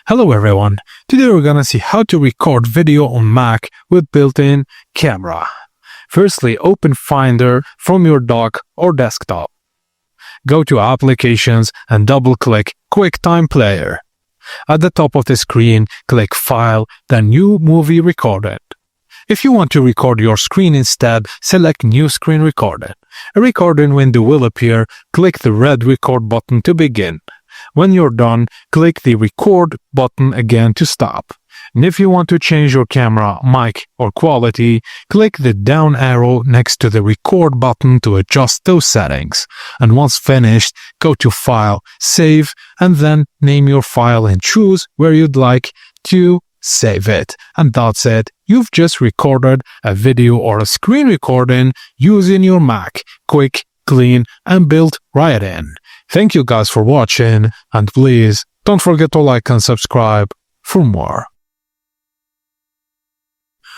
Hello everyone, today we're gonna see how to record video on Mac with built-in camera. Firstly, open Finder from your dock or desktop. Go to Applications and double-click QuickTime Player. At the top of the screen, click File, then New Movie Recorded. If you want to record your screen instead, select New Screen Recorded. A recording window will appear. Click the red Record button to begin. When you're done, click the Record button again to stop. And if you want to change your camera, mic, or quality, click the down arrow next to the Record button to adjust those settings. And once finished, go to File, Save, and then name your file and choose where you'd like to save it. And that's it. You've just recorded a video or a screen recording using your Mac. Quick, clean, and built right in. Thank you guys for watching, and please don't forget to like and subscribe for more.